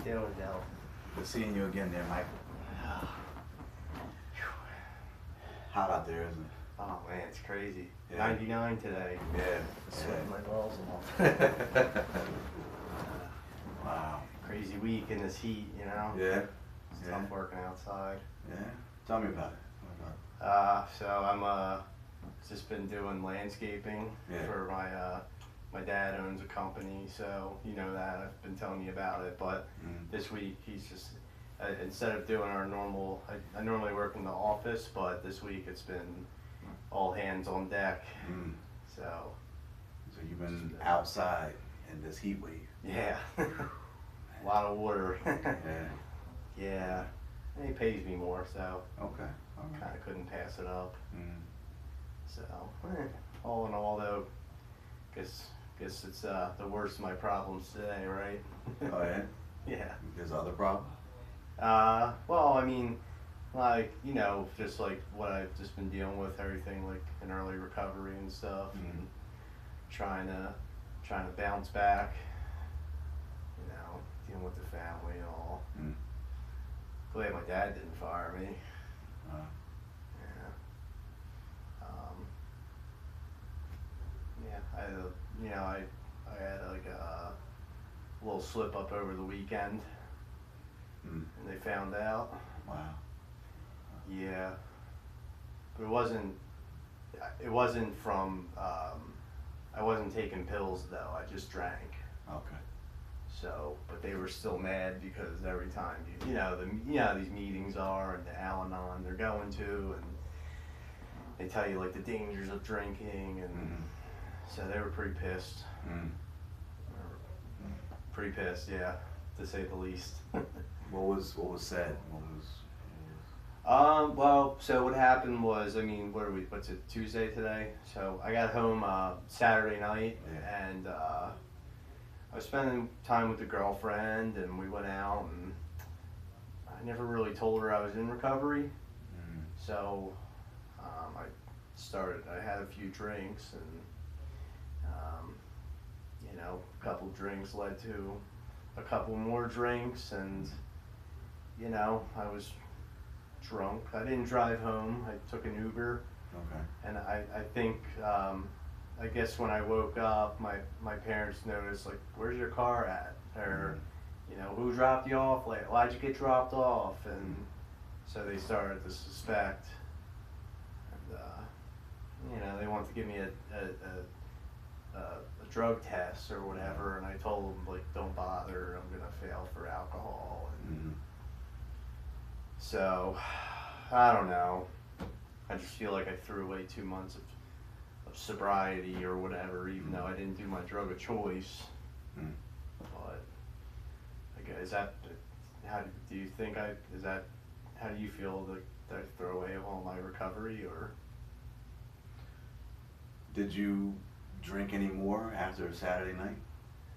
doing, Del? Good seeing you again there, Michael. Hot out there, isn't it? Oh man, it's crazy. Yeah. 99 today. Yeah. Sweating my balls off. Wow. Crazy week in this heat, you know? Yeah. It's Yeah. tough working outside. Yeah. Tell me about it. So I'm just been doing landscaping Yeah. for my dad owns a company, so you know that I've been telling you about it. But this week he's just instead of doing our normal, I normally work in the office, but this week it's been all hands on deck. So you've been outside in this heat wave. Yeah, a lot of water. Yeah. Yeah, and he pays me more, so Okay. All right. kind of couldn't pass it up. So all in all, though, guess it's the worst of my problems today, right? Oh yeah. Yeah. There's other problems. Well, I mean, like, you know, just like what I've just been dealing with, everything like in early recovery and stuff, and trying to bounce back. You know, dealing with the family and all. Glad my dad didn't fire me. Yeah. I had like a little slip up over the weekend, and they found out. Wow. Yeah, but it wasn't from. I wasn't taking pills though. I just drank. Okay. So, but they were still mad because every time you know these meetings are and the Al-Anon they're going to, and they tell you like the dangers of drinking, and so they were pretty pissed. Pretty pissed, yeah, to say the least. What was said? Well, so what happened was, I mean, what's it, Tuesday today? So I got home Saturday night, and I was spending time with the girlfriend, and we went out, and I never really told her I was in recovery. So I had a few drinks, and you know, a couple drinks led to a couple more drinks, and you know, I was drunk. I didn't drive home. I took an Uber. Okay. And I think, I guess when I woke up, my parents noticed, like, where's your car at? Or, you know, who dropped you off? Like, why'd you get dropped off? And so they started to suspect. And, you know, they wanted to give me a drug test or whatever. And I told them, like, don't bother. I'm going to fail for alcohol. And so, I don't know. I just feel like I threw away 2 months of sobriety or whatever, even though I didn't do my drug of choice. But I guess how do you think how do you feel that I throw away all my recovery, or? Did you drink any more after Saturday night?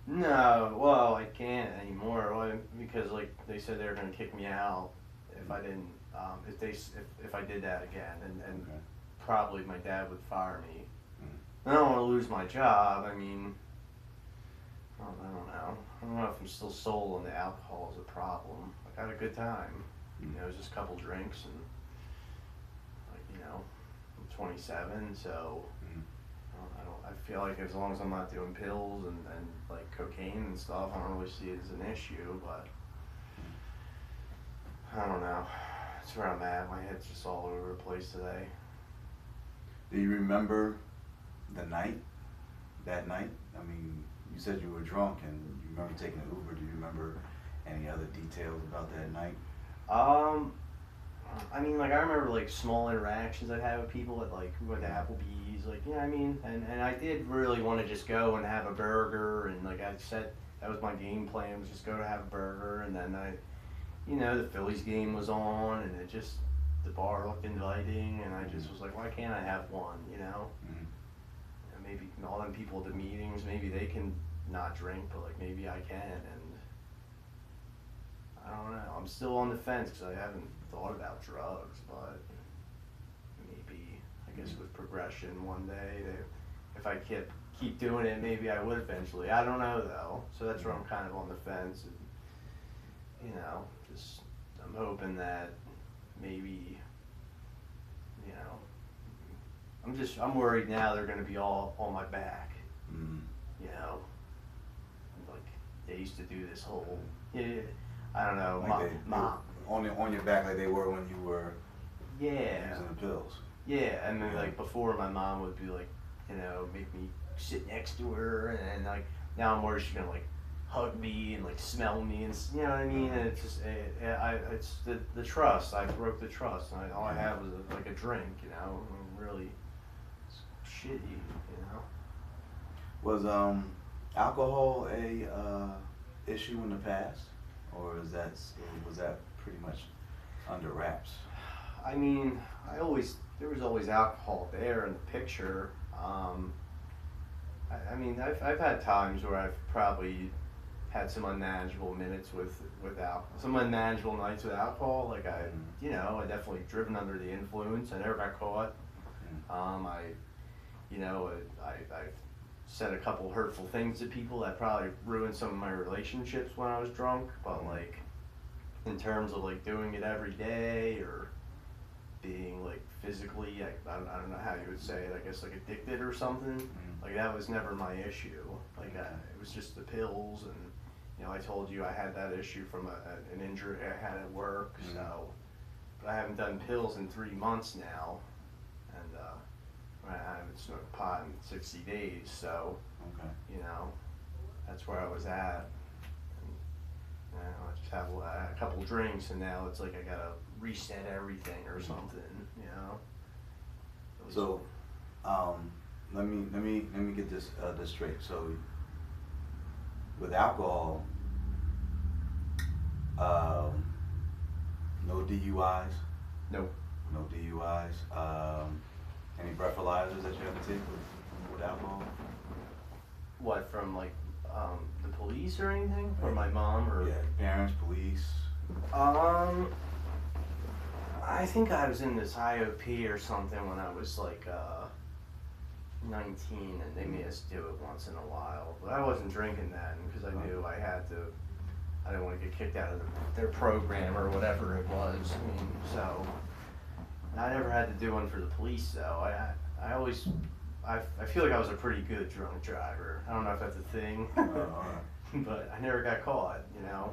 No, well, I can't anymore, because like they said they were gonna kick me out if I didn't, if I did that again, and Okay. probably my dad would fire me. I don't want to lose my job. I mean, I don't know. I don't know if I'm still sold on the alcohol as a problem. I had a good time. You know, it was just a couple drinks, and like, you know, I'm 27, so I feel like as long as I'm not doing pills and like cocaine and stuff, I don't really see it as an issue. But I don't know. That's where I'm at. My head's just all over the place today. Do you remember that night? I mean, you said you were drunk and you remember taking an Uber. Do you remember any other details about that night? I mean, like, I remember, like, small interactions I had with people at, like, we went to Applebee's, like, you know what I mean? And I did really want to just go and have a burger, and, like, I said, that was my game plan, was just go to have a burger, and then you know, the Phillies game was on, and the bar looked inviting, and I just was like, why can't I have one, you know? And maybe all them people at the meetings, maybe they can not drink, but, like, maybe I can, and I don't know. I'm still on the fence because I haven't thought about drugs, but maybe, I guess with progression one day, if I keep doing it, maybe I would eventually. I don't know though. So that's where I'm kind of on the fence. And you know, just I'm hoping that maybe, you know, I'm worried now they're gonna be all on my back. Mm. You know, like they used to do this whole, yeah, I don't know, Like on your back like they were when you were yeah, using the pills. yeah, and then like before my mom would be like, you know, make me sit next to her, and then like now I'm worried she's gonna like hug me and like smell me, and you know what I mean, and it's just it's the trust. I broke the trust, and all I had was like a drink, you know, and really shitty, you know. Was alcohol a issue in the past, or was that pretty much under wraps? I mean, there was always alcohol there in the picture. I mean, I've had times where I've probably had some unmanageable minutes without some unmanageable nights with alcohol. Like you know, I definitely driven under the influence. I never got caught. You know, I've said a couple hurtful things to people that probably ruined some of my relationships when I was drunk. But like, in terms of like doing it every day or being like physically, I don't know how you would say it, I guess like addicted or something, like that was never my issue. Like it was just the pills, and you know, I told you I had that issue from an injury I had at work, so, but I haven't done pills in 3 months now, and I haven't smoked pot in 60 days, so, you know, that's where I was at. And, you know, I just have a couple drinks, and now it's like I gotta reset everything or something, you know. So, let me get this straight. So, with alcohol, no DUIs. Nope. No DUIs. Any breathalyzers that you have to take with alcohol? What, from like the police or anything, or my mom, or parents, police? I think I was in this IOP or something when I was like 19, and they made us do it once in a while. But I wasn't drinking then because I knew I had to. I didn't want to get kicked out of their program or whatever it was. I mean, so I never had to do one for the police though. I feel like I was a pretty good drunk driver. I don't know if that's a thing, but I never got caught. You know.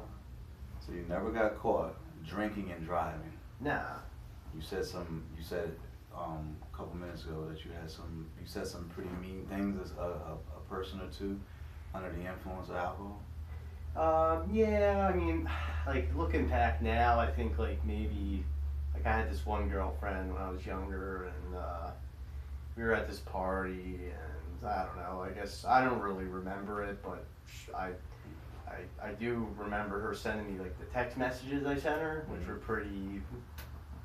So you never got caught drinking and driving. Nah. You said a couple minutes ago that you said some pretty mean things as a person or two under the influence of alcohol. Yeah, I mean, like looking back now, I think like maybe, like I had this one girlfriend when I was younger, and we were at this party, and I don't know, I guess I don't really remember it, but I do remember her sending me like the text messages I sent her, which were pretty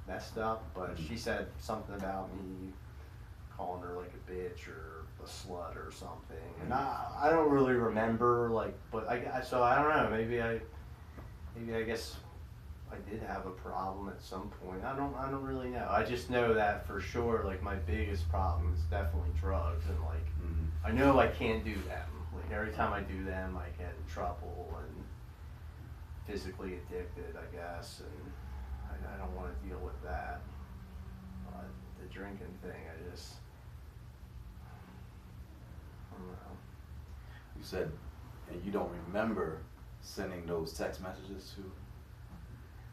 messed up, but she said something about me calling her like a bitch or a slut or something, and I don't really remember, like, but so I don't know, maybe I guess I did have a problem at some point. I don't really know. I just know that for sure, like my biggest problem is definitely drugs, and like I know I can't do them. Like every time I do them, I get in trouble and physically addicted, I guess, and I don't want to deal with that. But the drinking thing, I don't know. You said, and you don't remember sending those text messages to?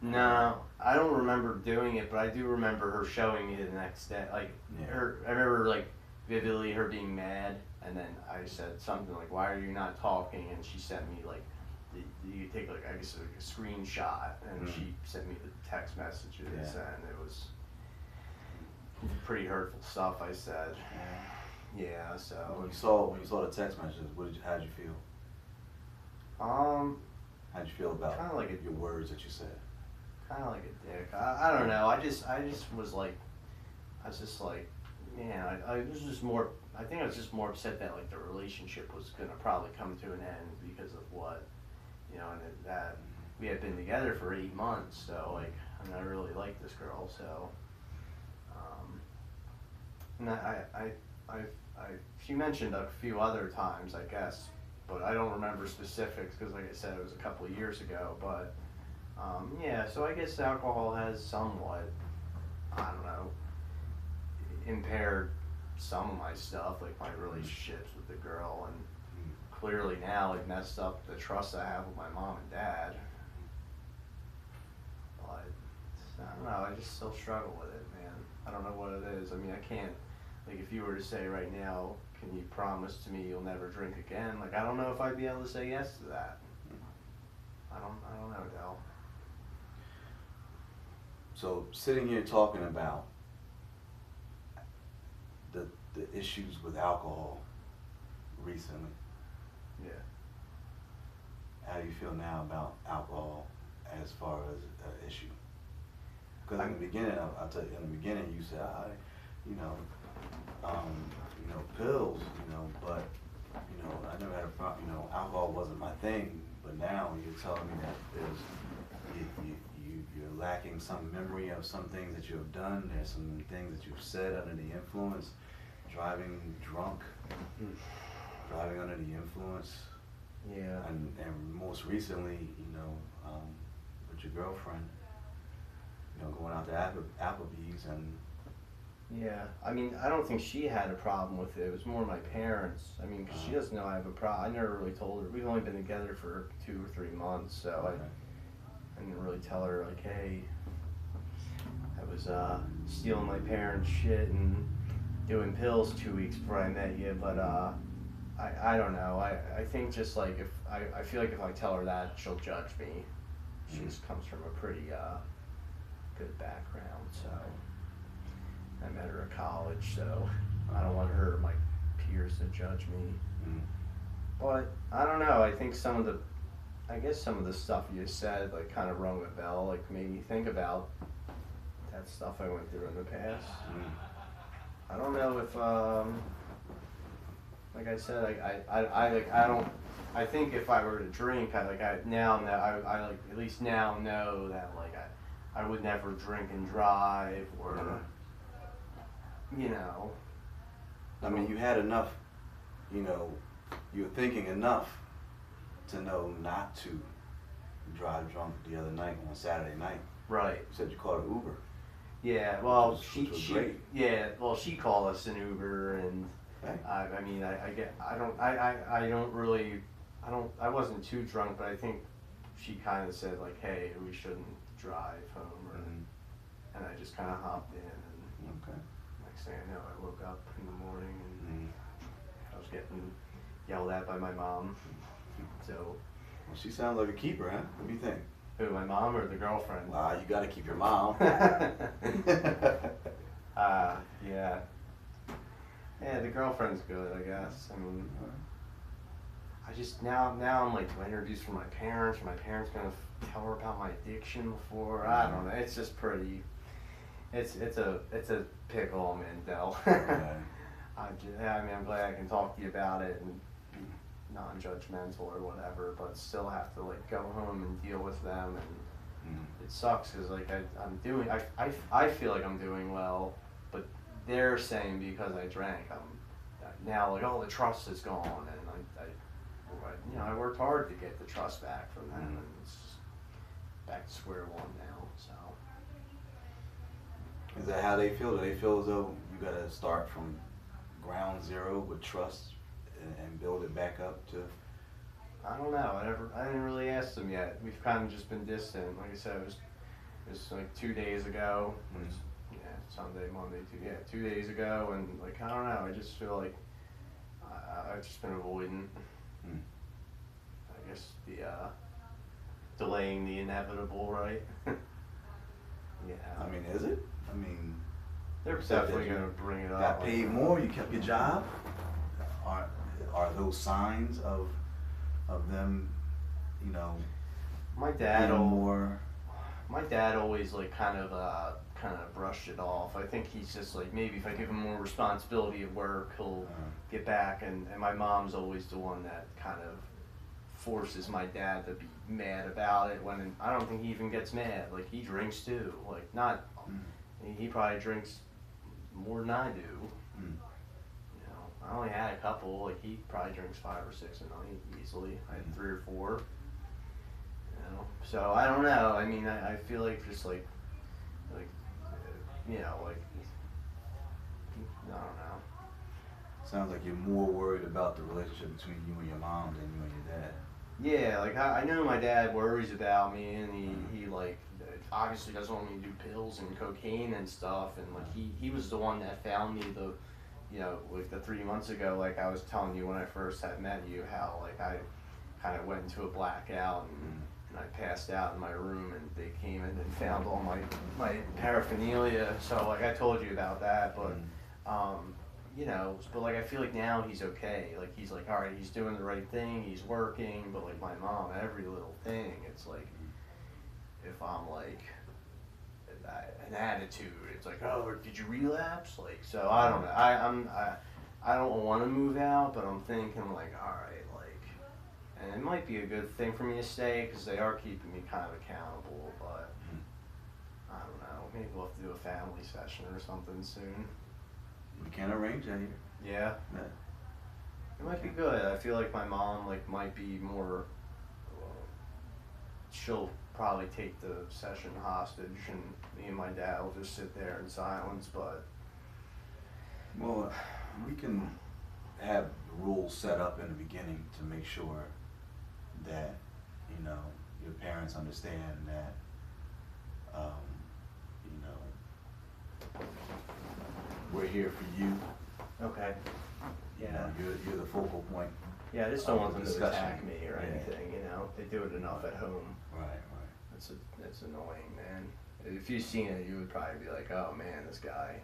No, I don't remember doing it, but I do remember her showing me the next day. Like I remember like vividly her being mad, and then I said something like, "Why are you not talking?" And she sent me like, you take like, I guess like a screenshot, and she sent me the text messages, and it was pretty hurtful stuff I said. Yeah, so when you saw the text messages, how'd you feel? How'd you feel about kind of like your words that you said? Kind of like a dick. I don't know. I just was like, I was just like, man, I was just more. I think I was just more upset that like the relationship was gonna probably come to an end because of what, you know, and that we had been together for 8 months. So like, I mean, I really liked this girl. So, and she mentioned a few other times, I guess, but I don't remember specifics because, like I said, it was a couple of years ago. But Yeah, so I guess alcohol has somewhat, I don't know, impaired some of my stuff, like my relationships with the girl, and clearly now it messed up the trust I have with my mom and dad. But I don't know, I just still struggle with it, man. I don't know what it is. I mean, I can't, like, if you were to say right now, can you promise to me you'll never drink again? Like, I don't know if I'd be able to say yes to that. I don't know, Del. So sitting here talking about the issues with alcohol recently, Yeah. how do you feel now about alcohol as far as an issue? Because in the beginning, I'll tell you, in the beginning you said, you know, pills, but, I never had a problem, alcohol wasn't my thing, but now you're telling me that you're lacking some memory of some things that you have done, there's some things that you've said under the influence, driving drunk, driving under the influence. Yeah. And most recently, with your girlfriend, going out to Applebee's and. Yeah, I mean, I don't think she had a problem with it. It was more my parents. I mean, 'cause she doesn't know I have a problem. I never really told her. We've only been together for 2 or 3 months, so I didn't really tell her, like, hey, I was stealing my parents' shit and doing pills 2 weeks before I met you. But I don't know. I think just like if I feel like if I tell her that, she'll judge me. She just comes from a pretty good background, so. I met her at college, so I don't want her or my peers to judge me. But I don't know. I think some of the stuff you said like kind of rung a bell, like made me think about that stuff I went through in the past. I don't know if, like I said, I think if I were to drink, I at least now know that like I would never drink and drive or. I mean, you had enough, you were thinking enough to know not to drive drunk the other night on Saturday night. Right. You said you called an Uber. Yeah, well, which was great. she called us an Uber, and Okay. I wasn't too drunk, but I think she kind of said like, hey, we shouldn't drive home, and I just kind of hopped in, and Okay. next thing I know, I woke up in the morning, and I was getting yelled at by my mom, so. Well, she sounds like a keeper, huh? What do you think? Who, my mom or the girlfriend? You gotta keep your mom. Yeah. Yeah, the girlfriend's good, I guess. I mean, I just, now I'm like, do I introduce her to my parents? Are my parents gonna tell her about my addiction before? I don't know, it's just pretty, it's a pickle I'm in, Del. I'm glad I can talk to you about it and be non-judgmental or whatever, but still have to like go home and deal with them, and it sucks because like I feel like I'm doing well, but they're saying because I drank, I'm now like, oh, the trust is gone, and I worked hard to get the trust back from them, and it's back to square one now. So. Is that how they feel? Do they feel as though you gotta start from ground zero with trust and build it back up to? I don't know. I didn't really ask them yet. We've kind of just been distant. Like I said, it was like 2 days ago. Sunday, Monday, 2 days ago, and like I don't know. I just feel like I've just been avoiding. I guess delaying the inevitable, right? Yeah. I mean, is it? I mean, they're definitely gonna bring it up. Got paid more. You kept your job. Are those signs of them? My dad more. My dad always like kind of brushed it off. I think he's just like, maybe if I give him more responsibility at work, he'll get back. And my mom's always the one that kind of forces my dad to be mad about it, when I don't think he even gets mad. Like, he drinks too. Like, not, he probably drinks more than I do. I only had a couple. Like, he probably drinks 5 or 6 a night easily. I had 3 or 4. So I don't know. I mean, I feel like just like, like, I don't know. Sounds like you're more worried about the relationship between you and your mom than you and your dad. Yeah, like I know my dad worries about me, and he like obviously doesn't want me to do pills and cocaine and stuff, and like he was the one that found me like the 3 months ago, like I was telling you when I first had met you, how like I kind of went into a blackout and I passed out in my room, and they came in and found all my paraphernalia. So like I told you about that, but but like I feel like now he's okay. Like he's like, all right, he's doing the right thing, he's working. But like my mom, every little thing, it's like if I'm like an attitude, it's like, oh, did you relapse? Like, so I don't know. I don't want to move out, but I'm thinking like, all right, like, and it might be a good thing for me to stay because they are keeping me kind of accountable. But I don't know. Maybe we'll have to do a family session or something soon. We can arrange that here. Yeah. Yeah. It might be good. I feel like my mom like might be more. She'll probably take the session hostage, and me and my dad will just sit there in silence. But Well, we can have rules set up in the beginning to make sure that, your parents understand that, you know, we're here for you. okay. You know, you're the focal point. Yeah, I just don't want them to Discussion. attack me or Yeah. anything. They do it enough at home. Right. It's annoying, man. If you've seen it, you would probably be like, oh man, this guy.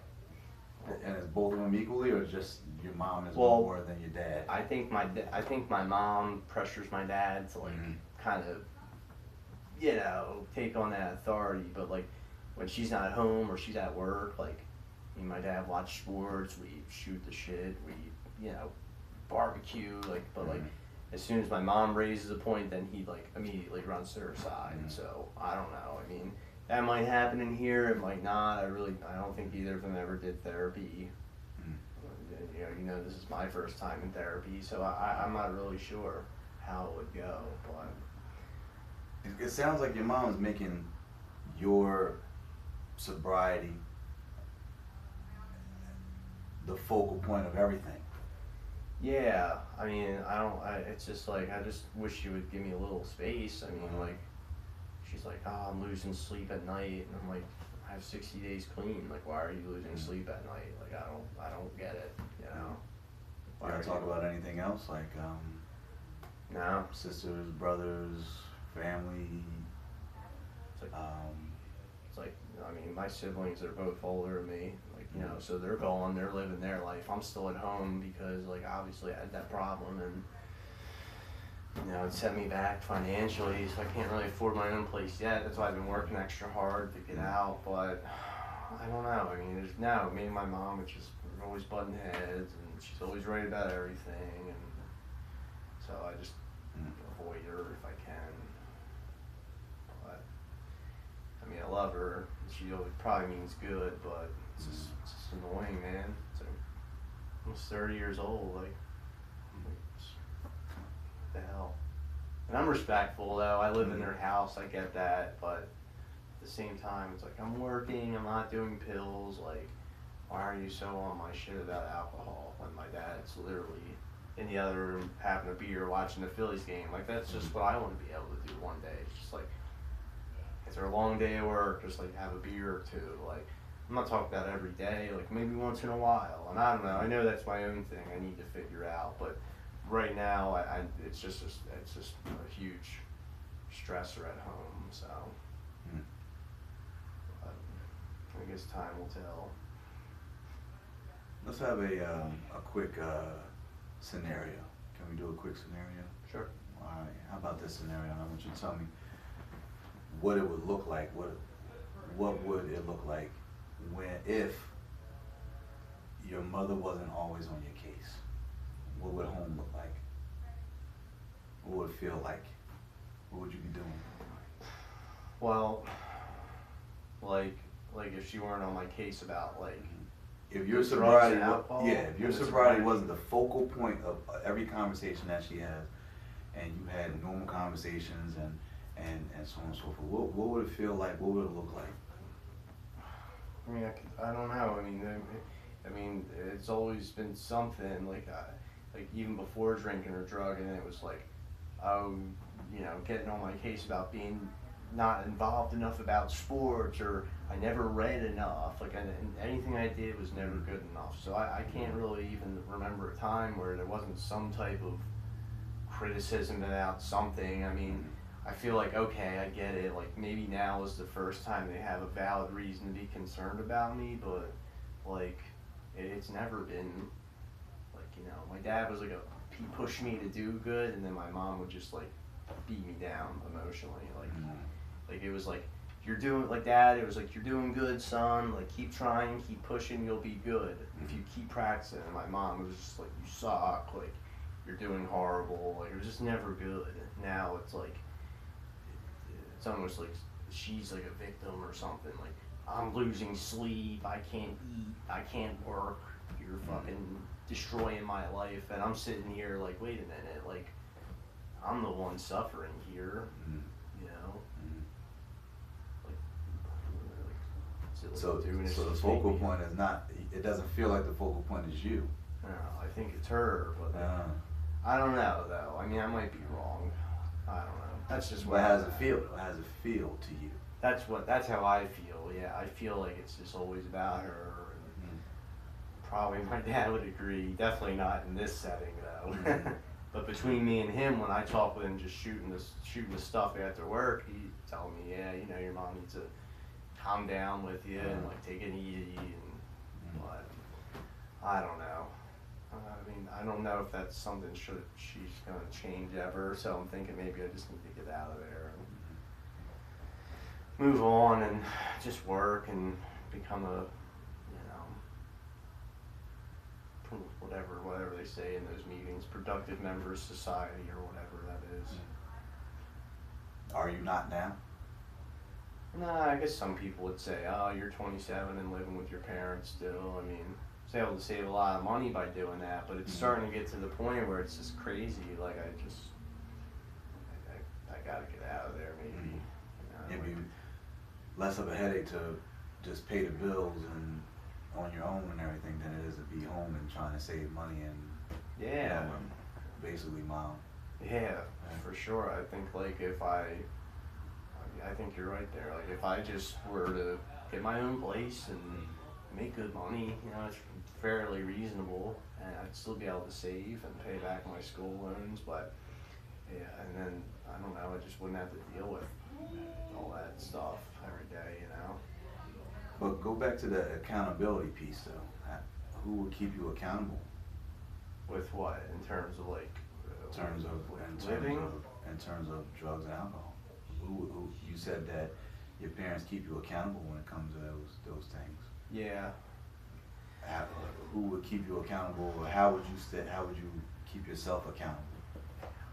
And is both of them equally, or just your mom is Well, more than your dad? I think my mom pressures my dad to like kind of, take on that authority. But like when she's not home or she's at work, like me and my dad watch sports, we shoot the shit, we barbecue, like. But like as soon as my mom raises a point, then he like immediately runs to her side. So I don't know. I mean, that might happen in here. It might not. I don't think either of them ever did therapy. This is my first time in therapy, so I'm not really sure how it would go. But It sounds like your mom is making your sobriety the focal point of everything. yeah, I mean, it's just like I just wish she would give me a little space. I mean, like she's like, oh, I'm losing sleep at night, and I'm like, I have 60 days clean. Like, why are you losing sleep at night? Like, I don't get it. You want to talk about anything else, like No. sisters, brothers, family? It's like, I mean, my siblings are both older than me, like, so they're living their life. I'm still at home because, like, obviously I had that problem, and it set me back financially, so I can't really afford my own place yet. That's why I've been working extra hard to get out. But I don't know. I mean, me and my mom, we're always butting heads, and she's always right about everything, and so I just avoid her if I can. But I mean, I love her. She always probably means good, but it's just annoying, man. It's like almost 30 years old, like the hell. And I'm respectful though. I live in their house. I get that, but at the same time, it's like I'm working. I'm not doing pills. Like, why are you so on my shit about alcohol when my dad's literally in the other room having a beer, watching the Phillies game? Like, that's just what I want to be able to do one day. It's just like, after a long day of work, just like have a beer or two. Like, I'm not talking about every day. Like, maybe once in a while. And I don't know. I know that's my own thing. I need to figure out, but right now, it's just a huge stressor at home. So, but I guess time will tell. Let's have a quick scenario. Can we do a quick scenario? Sure. All right. How about this scenario? I want you to tell me what it would look like. What would it look like if your mother wasn't always on your case? What would home look like? What would it feel like? What would you be doing? Well, like if she weren't on my case about like. If your drugs sobriety, and alcohol, if your sobriety wasn't the focal point of every conversation that she has, and you had normal conversations and and so on and so forth. What would it feel like? What would it look like? I mean, I don't know. I mean, it's always been something like even before drinking or drugging, it was like, oh, getting on my case about being not involved enough about sports, or I never read enough. Like, and anything I did was never good enough. So I can't really even remember a time where there wasn't some type of criticism about something. I mean, I feel like, okay, I get it. Like, maybe now is the first time they have a valid reason to be concerned about me, but like, it's never been like, my dad was like he pushed me to do good, and then my mom would just like beat me down emotionally. Like it was like, you're doing, like, dad, it was like, you're doing good, son, like, keep trying, keep pushing, you'll be good if you keep practicing. And my mom, it was just like, you suck, like, you're doing horrible, like, it was just never good. Now it's like, it's almost like she's like a victim or something. Like, I'm losing sleep, I can't eat, I can't work, you're fucking destroying my life. And I'm sitting here like, wait a minute, like, I'm the one suffering here, you know? So the focal point is not, it doesn't feel like the focal point is you. No, I think it's her, but I don't know though. I mean, I might be wrong. I don't know. That's just what. But how does it feel? How does it feel to you? That's how I feel. Yeah, I feel like it's just always about her. And probably my dad would agree. Definitely not in this setting though. But between me and him, when I talk with him, just shooting the stuff after work, he tell me, yeah, your mom needs to calm down with you and like take it easy. And but I don't know. I mean, I don't know if that's something she's gonna change ever. So I'm thinking maybe I just need to get out of there and move on and just work and become a, whatever they say in those meetings, productive member of society or whatever that is. Are you not now? Nah, I guess some people would say, oh, you're 27 and living with your parents still. I mean, I was able to save a lot of money by doing that, but it's starting to get to the point where it's just crazy. Like, I gotta get out of there, maybe. It'd be less of a headache to just pay the bills and on your own and everything than it is to be home and trying to save money and basically mom. Yeah, for sure. I think like I think you're right there. Like, if I just were to get my own place and make good money, it's fairly reasonable, and I'd still be able to save and pay back my school loans. But yeah, and then I don't know, I just wouldn't have to deal with all that stuff every day, But go back to the accountability piece though. Who would keep you accountable? With what? In terms of like, in terms of drugs and alcohol. Who you said that your parents keep you accountable when it comes to those things. Yeah. Who would keep you accountable, or how would you keep yourself accountable?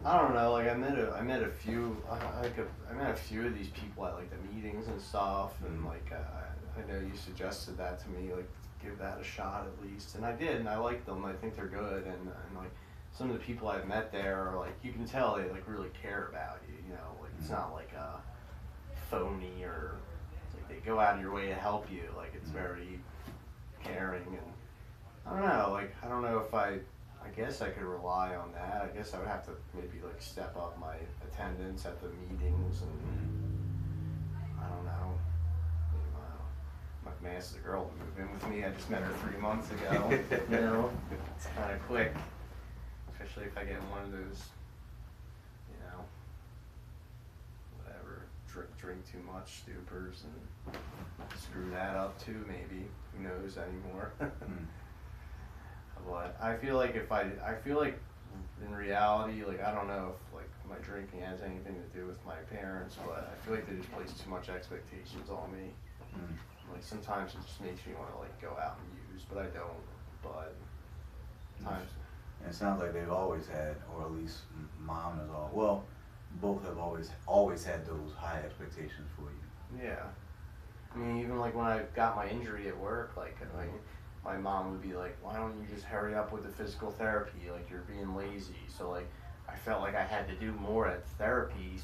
I don't know. Like, I met a few of these people at like the meetings and stuff, and like I know you suggested that to me, like, give that a shot at least, and I did, and I like them. I think they're good, and like some of the people I've met there are like, you can tell they like really care about you. Like, it's not like a phony, or like they go out of your way to help you. Like, it's very caring, and I don't know if I guess I could rely on that. I guess I would have to maybe like step up my attendance at the meetings, and I don't know. I'm not gonna ask the girl to move in with me. I just met her 3 months ago. It's kind of quick, especially if I get one of those, whatever, drink too much stupors and screw that up too. Maybe, who knows anymore. But I feel like in reality, like, I don't know if like my drinking has anything to do with my parents, but I feel like they just place too much expectations on me. Like, sometimes it just makes me want to like go out and use, but I don't. But times. And it sounds like they've always had, or at least mom has both have always had those high expectations for you. Yeah. I mean, even like when I got my injury at work, like my mom would be like, why don't you just hurry up with the physical therapy? Like, you're being lazy. So like, I felt like I had to do more at therapy